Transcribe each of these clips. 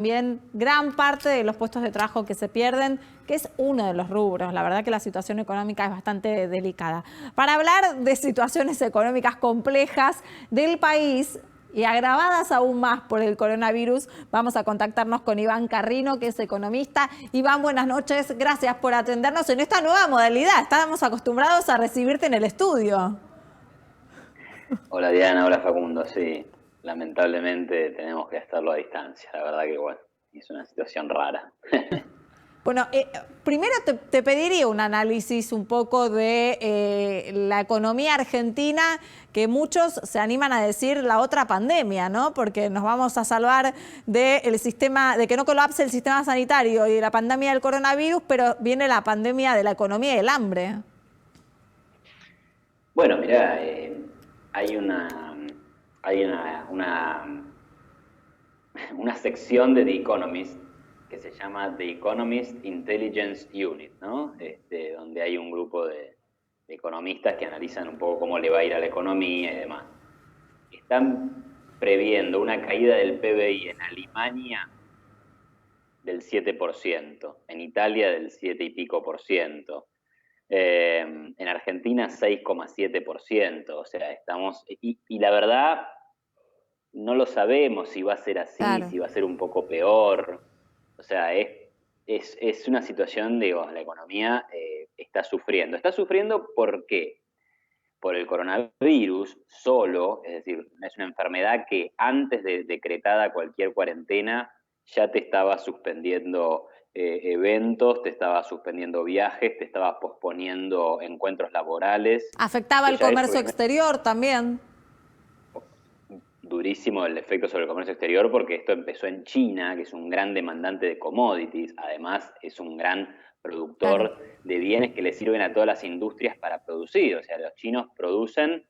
también gran parte de los puestos de trabajo que se pierden, que es uno de los rubros. La verdad que la situación económica es bastante delicada. Para hablar de situaciones económicas complejas del país y agravadas aún más por el coronavirus, vamos a contactarnos con Iván Carrino, que es economista. Iván, buenas noches. Gracias por atendernos en esta nueva modalidad. Estábamos acostumbrados a recibirte en el estudio. Hola Diana, hola Facundo, sí, lamentablemente tenemos que hacerlo a distancia, la verdad que bueno, es una situación rara. Bueno, primero te pediría un análisis un poco de la economía argentina, que muchos se animan a decir la otra pandemia, ¿no? Porque nos vamos a salvar del sistema, de que no colapse el sistema sanitario y la pandemia del coronavirus, pero viene la pandemia de la economía y el hambre. Bueno, mirá, hay una sección de The Economist que se llama The Economist Intelligence Unit, ¿no? Donde hay un grupo de economistas que analizan un poco cómo le va a ir a la economía y demás. Están previendo una caída del PBI en Alemania del 7%, en Italia del 7 y pico por ciento, en Argentina 6,7%, o sea, estamos, y la verdad no lo sabemos si va a ser así, Claro. si va a ser un poco peor, o sea, es una situación, digo, la economía está sufriendo ¿por qué? Por el coronavirus solo, es decir, es una enfermedad que antes de decretada cualquier cuarentena ya te estaba suspendiendo eventos, te estaba suspendiendo viajes, te estaba posponiendo encuentros laborales, Afectaba que el ya eso comercio obviamente exterior también. durísimo el efecto sobre el comercio exterior porque esto empezó en China, que es un gran demandante de commodities, además es un gran Claro. productor de bienes que le sirven a todas las industrias para producir, o sea, los chinos producen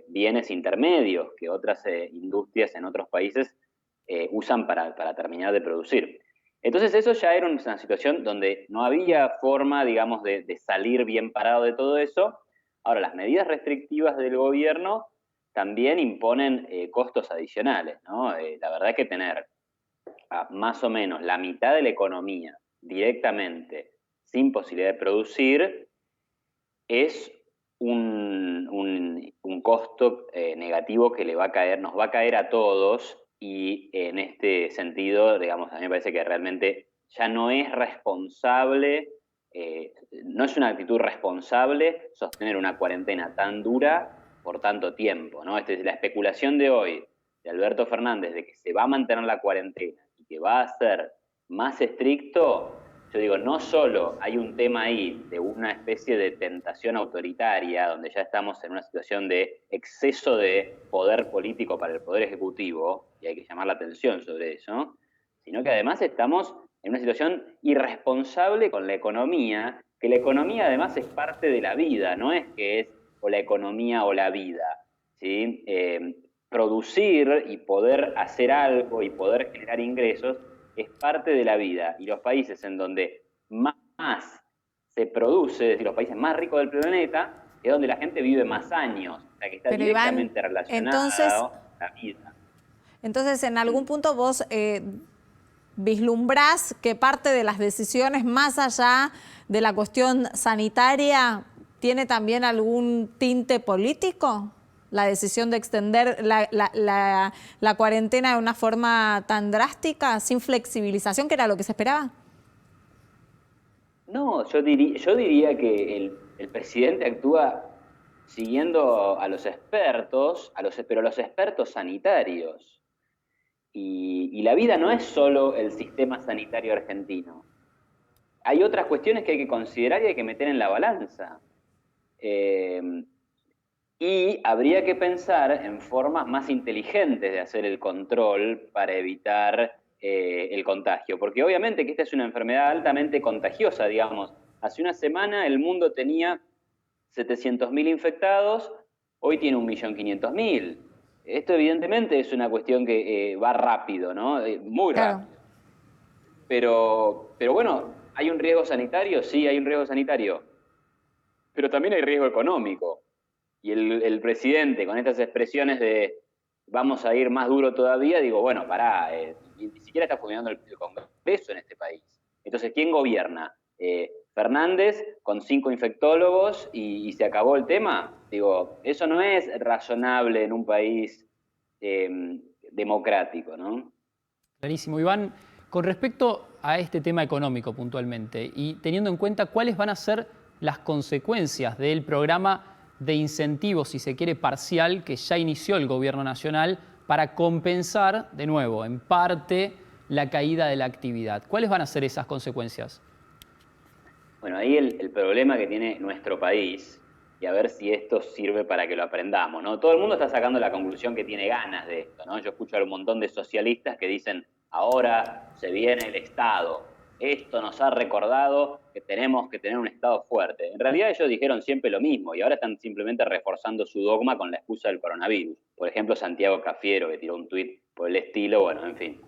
bienes intermedios que otras industrias en otros países usan para terminar de producir. Entonces eso ya era una situación donde no había forma, digamos, de salir bien parado de todo eso. Ahora, las medidas restrictivas del gobierno también imponen costos adicionales, ¿no? La verdad que tener a más o menos la mitad de la economía directamente sin posibilidad de producir es un costo negativo que le va a caer, nos va a caer a todos y en este sentido, digamos, a mí me parece que realmente ya no es responsable, no es una actitud responsable sostener una cuarentena tan dura por tanto tiempo, ¿no? La especulación de hoy de Alberto Fernández de que se va a mantener la cuarentena y que va a ser más estricto, yo digo, no solo hay un tema ahí de una especie de tentación autoritaria, donde ya estamos en una situación de exceso de poder político para el poder ejecutivo, y hay que llamar la atención sobre eso, sino que además estamos en una situación irresponsable con la economía, que la economía además es parte de la vida, no es que es o la economía o la vida, ¿sí? Producir y poder hacer algo y poder generar ingresos es parte de la vida, y los países en donde más se produce, es decir, los países más ricos del planeta, es donde la gente vive más años, o sea, que está Pero Iván, directamente entonces, relacionado a la vida. en algún punto vos vislumbrás que parte de las decisiones, más allá de la cuestión sanitaria, tiene también algún tinte político. La decisión de extender la cuarentena de una forma tan drástica, sin flexibilización, que era lo que se esperaba. No, yo diría que el presidente actúa siguiendo a los expertos, pero a los expertos sanitarios. Y la vida no es solo el sistema sanitario argentino. Hay otras cuestiones que hay que considerar y hay que meter en la balanza. Eh, y habría que pensar en formas más inteligentes de hacer el control para evitar el contagio, porque obviamente que esta es una enfermedad altamente contagiosa, digamos. Hace una semana el mundo tenía 700.000 infectados, hoy tiene 1.500.000. Esto evidentemente es una cuestión que va rápido, ¿no? Muy Claro. rápido. Pero bueno, ¿hay un riesgo sanitario? Sí, hay un riesgo sanitario, pero también hay riesgo económico. Y el presidente, con estas expresiones vamos a ir más duro todavía, digo, bueno, pará, ni siquiera está funcionando el Congreso en este país. Entonces, ¿quién gobierna? Fernández con 5 infectólogos y se acabó el tema. Digo, eso no es razonable en un país democrático, ¿no? Clarísimo, Iván. Con respecto a este tema económico puntualmente y teniendo en cuenta cuáles van a ser las consecuencias del programa de incentivos, si se quiere, parcial, que ya inició el Gobierno Nacional para compensar, de nuevo, en parte, la caída de la actividad. ¿Cuáles van a ser esas consecuencias? Bueno, ahí el problema que tiene nuestro país, y a ver si esto sirve para que lo aprendamos, ¿no? Todo el mundo está sacando la conclusión que tiene ganas de esto, ¿no? Yo escucho a un montón de socialistas que dicen, ahora se viene el Estado. Esto nos ha recordado que tenemos que tener un Estado fuerte. En realidad ellos dijeron siempre lo mismo y ahora están simplemente reforzando su dogma con la excusa del coronavirus. Por ejemplo, Santiago Cafiero, que tiró un tuit por el estilo, bueno, en fin.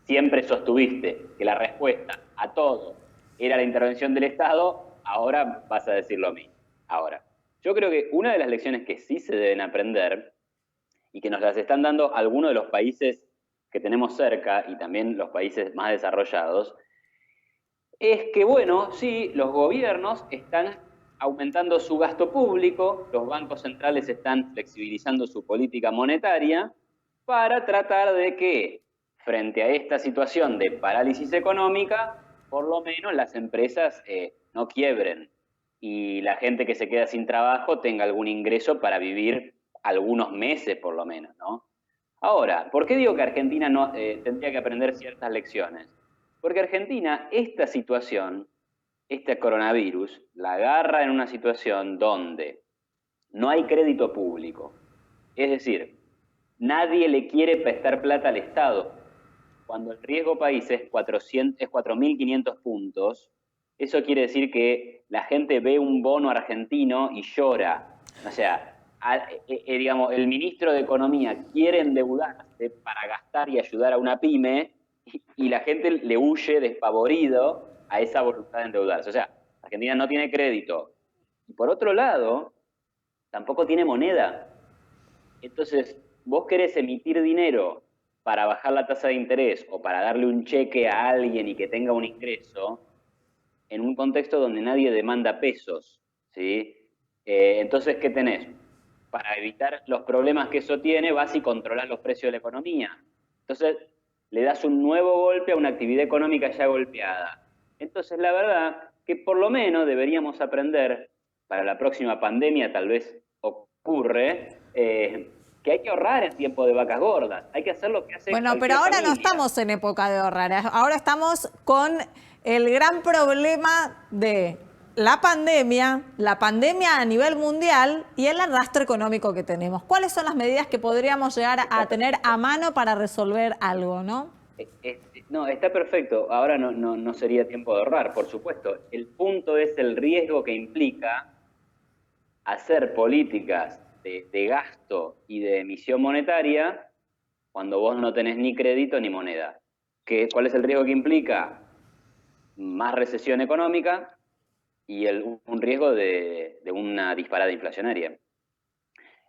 Siempre sostuviste que la respuesta a todo era la intervención del Estado, ahora vas a decir lo mismo. Ahora, yo creo que una de las lecciones que sí se deben aprender y que nos las están dando algunos de los países que tenemos cerca y también los países más desarrollados, es que, bueno, sí, los gobiernos están aumentando su gasto público, los bancos centrales están flexibilizando su política monetaria para tratar de que, frente a esta situación de parálisis económica, por lo menos las empresas no quiebren y la gente que se queda sin trabajo tenga algún ingreso para vivir algunos meses por lo menos, ¿no? Ahora, ¿por qué digo que Argentina no, tendría que aprender ciertas lecciones? Porque Argentina, esta situación, este coronavirus, la agarra en una situación donde no hay crédito público. Es decir, nadie le quiere prestar plata al Estado. Cuando el riesgo país es 4.500 puntos, eso quiere decir que la gente ve un bono argentino y llora. O sea, digamos, el ministro de Economía quiere endeudarse para gastar y ayudar a una pyme y la gente le huye despavorido a esa voluntad de endeudarse. O sea, Argentina no tiene crédito. Y por otro lado, tampoco tiene moneda. Entonces, vos querés emitir dinero para bajar la tasa de interés o para darle un cheque a alguien y que tenga un ingreso, en un contexto donde nadie demanda pesos, ¿sí? Entonces, ¿qué tenés? Para evitar los problemas que eso tiene, vas y controlás los precios de la economía. Entonces, le das un nuevo golpe a una actividad económica ya golpeada. Entonces, la verdad que por lo menos deberíamos aprender, para la próxima pandemia tal vez ocurre, que hay que ahorrar en tiempo de vacas gordas. Hay que hacer lo que hace Bueno, pero ahora no estamos en época de ahorrar. Ahora estamos con el gran problema de la pandemia a nivel mundial y el arrastre económico que tenemos. ¿Cuáles son las medidas que podríamos llegar a tener a mano para resolver algo, no? No, está perfecto. Ahora no sería tiempo de ahorrar, por supuesto. El punto es el riesgo que implica hacer políticas de gasto y de emisión monetaria cuando vos no tenés ni crédito ni moneda. ¿Cuál es el riesgo que implica? Más recesión económica y un riesgo de una disparada inflacionaria.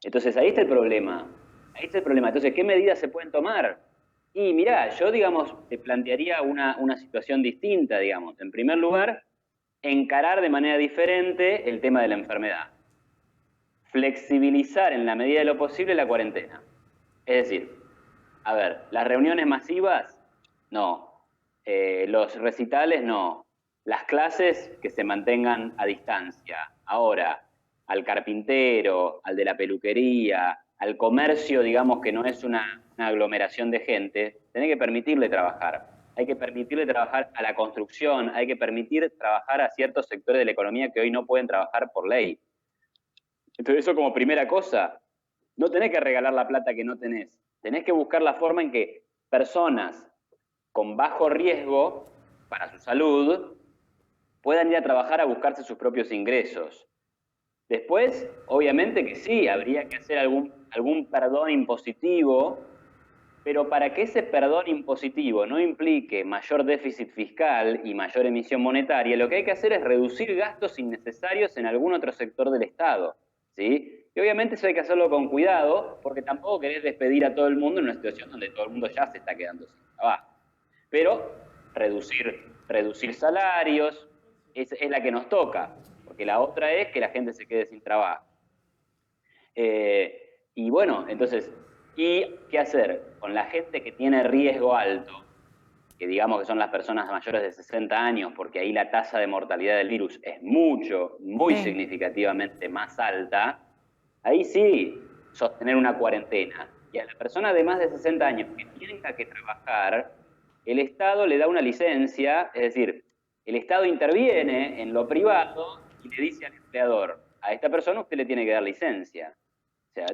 Entonces, ahí está el problema. Ahí está el problema. Entonces, ¿qué medidas se pueden tomar? Y mirá, yo, digamos, te plantearía una situación distinta, digamos. En primer lugar, encarar de manera diferente el tema de la enfermedad. Flexibilizar en la medida de lo posible la cuarentena. Es decir, a ver, las reuniones masivas, no. Los recitales, no. Las clases que se mantengan a distancia. Ahora, al carpintero, al de la peluquería, al comercio, digamos que no es una aglomeración de gente, tenés que permitirle trabajar. Hay que permitirle trabajar a la construcción, hay que permitir trabajar a ciertos sectores de la economía que hoy no pueden trabajar por ley. Entonces, eso como primera cosa, no tenés que regalar la plata que no tenés. Tenés que buscar la forma en que personas con bajo riesgo para su salud puedan ir a trabajar a buscarse sus propios ingresos. Después, obviamente que sí, habría que hacer algún perdón impositivo, pero para que ese perdón impositivo no implique mayor déficit fiscal y mayor emisión monetaria, lo que hay que hacer es reducir gastos innecesarios en algún otro sector del Estado, ¿sí? Y obviamente eso hay que hacerlo con cuidado, porque tampoco querés despedir a todo el mundo en una situación donde todo el mundo ya se está quedando sin trabajo. Pero reducir salarios es la que nos toca, porque la otra es que la gente se quede sin trabajo. Y bueno, entonces, ¿y qué hacer? Con la gente que tiene riesgo alto, que digamos que son las personas mayores de 60 años, porque ahí la tasa de mortalidad del virus es muy significativamente más alta, ahí sí, sostener una cuarentena. Y a la persona de más de 60 años que tenga que trabajar, el Estado le da una licencia, es decir, el Estado interviene en lo privado y le dice al empleador, a esta persona usted le tiene que dar licencia. O sea,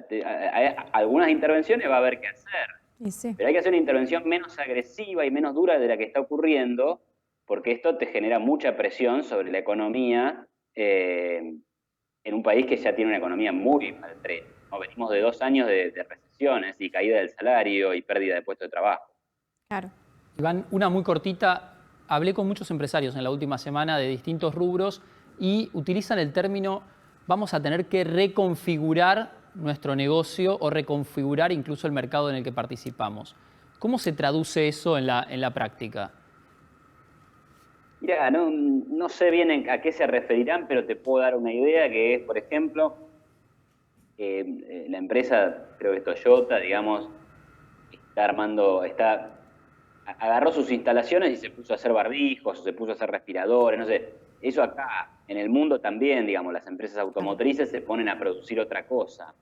algunas intervenciones va a haber que hacer, Sí. pero hay que hacer una intervención menos agresiva y menos dura de la que está ocurriendo, porque esto te genera mucha presión sobre la economía en un país que ya tiene una economía muy maltrecha, ¿no? Venimos de 2 años de recesiones y caída del salario y pérdida de puestos de trabajo. Claro. Iván, una muy cortita. Hablé con muchos empresarios en la última semana de distintos rubros y utilizan el término vamos a tener que reconfigurar nuestro negocio o reconfigurar incluso el mercado en el que participamos. ¿Cómo se traduce eso en la práctica? Mira, no sé bien a qué se referirán, pero te puedo dar una idea que es, por ejemplo, la empresa, creo que es Toyota, digamos, agarró sus instalaciones y se puso a hacer barbijos, o se puso a hacer respiradores, no sé. Eso acá, en el mundo también, digamos, las empresas automotrices se ponen a producir otra cosa.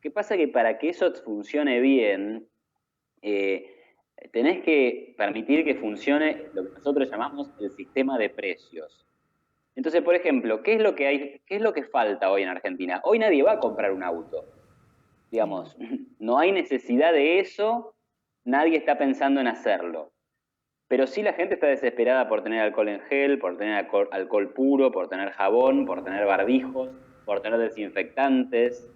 ¿Qué pasa? Que para que eso funcione bien, tenés que permitir que funcione lo que nosotros llamamos el sistema de precios. Entonces, por ejemplo, ¿qué es lo que falta hoy en Argentina? Hoy nadie va a comprar un auto. Digamos, no hay necesidad de eso, nadie está pensando en hacerlo. Pero sí la gente está desesperada por tener alcohol en gel, por tener alcohol puro, por tener jabón, por tener barbijos, por tener desinfectantes.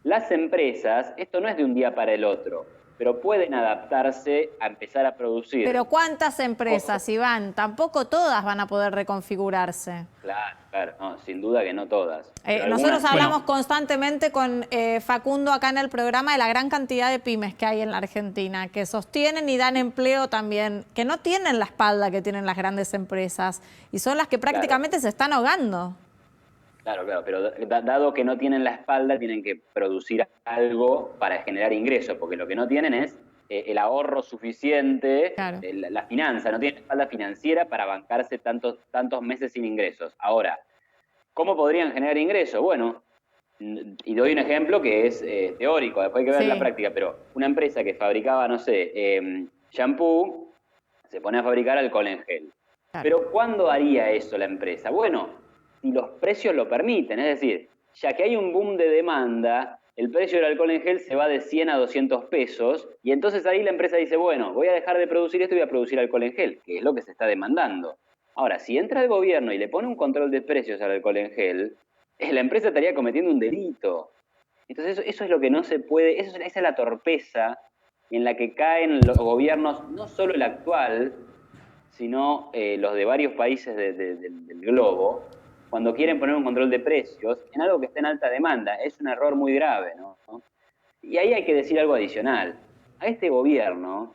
Las empresas, esto no es de un día para el otro, pero pueden adaptarse a empezar a producir. Pero ¿cuántas empresas, Iván? Tampoco todas van a poder reconfigurarse. Claro, no, sin duda que no todas. Nosotros hablamos constantemente con Facundo acá en el programa de la gran cantidad de pymes que hay en la Argentina, que sostienen y dan empleo también, que no tienen la espalda que tienen las grandes empresas y son las que prácticamente se están ahogando. Claro, pero dado que no tienen la espalda, tienen que producir algo para generar ingresos, porque lo que no tienen es el ahorro suficiente, Claro. La finanza, no tienen espalda financiera para bancarse tantos meses sin ingresos. Ahora, ¿cómo podrían generar ingresos? Bueno, y doy un ejemplo que es teórico, después hay que ver en la práctica, pero una empresa que fabricaba, no sé, shampoo, se pone a fabricar alcohol en gel. Claro. Pero ¿cuándo haría eso la empresa? Bueno, si los precios lo permiten, es decir, ya que hay un boom de demanda, el precio del alcohol en gel se va de 100 a 200 pesos y entonces ahí la empresa dice, bueno, voy a dejar de producir esto y voy a producir alcohol en gel, que es lo que se está demandando. Ahora, si entra el gobierno y le pone un control de precios al alcohol en gel, la empresa estaría cometiendo un delito. Entonces eso es lo que no se puede, esa es la torpeza en la que caen los gobiernos, no solo el actual, sino los de varios países del globo, cuando quieren poner un control de precios en algo que está en alta demanda. Es un error muy grave, ¿no? Y ahí hay que decir algo adicional. A este gobierno,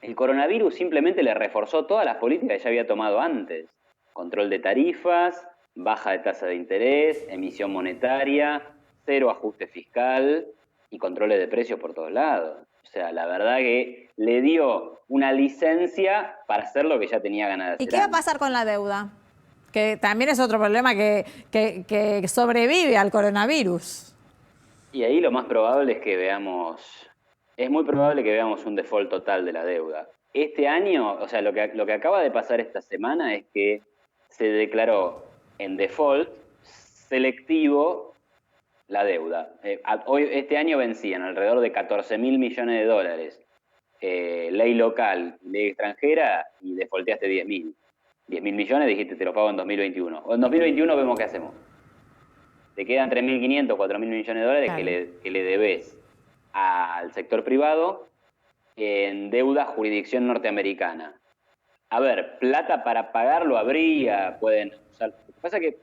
el coronavirus simplemente le reforzó todas las políticas que ya había tomado antes. Control de tarifas, baja de tasa de interés, emisión monetaria, cero ajuste fiscal y controles de precios por todos lados. O sea, la verdad que le dio una licencia para hacer lo que ya tenía ganas de hacer. ¿Y qué va a pasar con la deuda? Que también es otro problema que sobrevive al coronavirus. Y ahí lo más probable es que es muy probable que veamos un default total de la deuda. Este año, o sea, lo que acaba de pasar esta semana es que se declaró en default selectivo la deuda. Este año vencían alrededor de 14.000 millones de dólares. Ley local, ley extranjera, y defaulteaste 10.000. 10.000 millones, dijiste, te lo pago en 2021. O en 2021 vemos qué hacemos. Te quedan 3.500, 4.000 millones de dólares, claro, que le debes al sector privado en deuda jurisdicción norteamericana. A ver, plata para pagarlo habría, pueden usar. Lo que pasa es que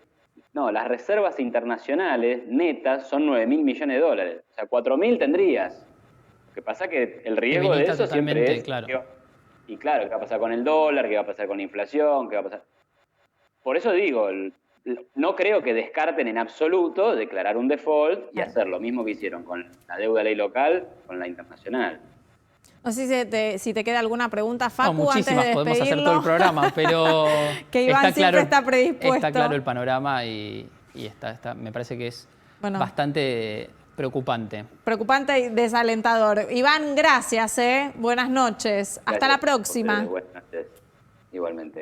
No, las reservas internacionales netas son 9.000 millones de dólares. O sea, 4.000 tendrías. Lo que pasa es que el riesgo de eso siempre es... Claro. Y claro, ¿qué va a pasar con el dólar? ¿Qué va a pasar con la inflación? ¿Qué va a pasar? Por eso digo, no creo que descarten en absoluto declarar un default y hacer lo mismo que hicieron con la deuda ley local, con la internacional. No sé si te queda alguna pregunta, Facu, no, muchísimas, antes de podemos hacer despedirlo. todo el programa, pero que Iván siempre está predispuesto. Está claro el panorama y me parece que es bastante preocupante. Preocupante y desalentador. Iván, gracias. Buenas noches. Hasta la próxima. Buenas noches. Igualmente.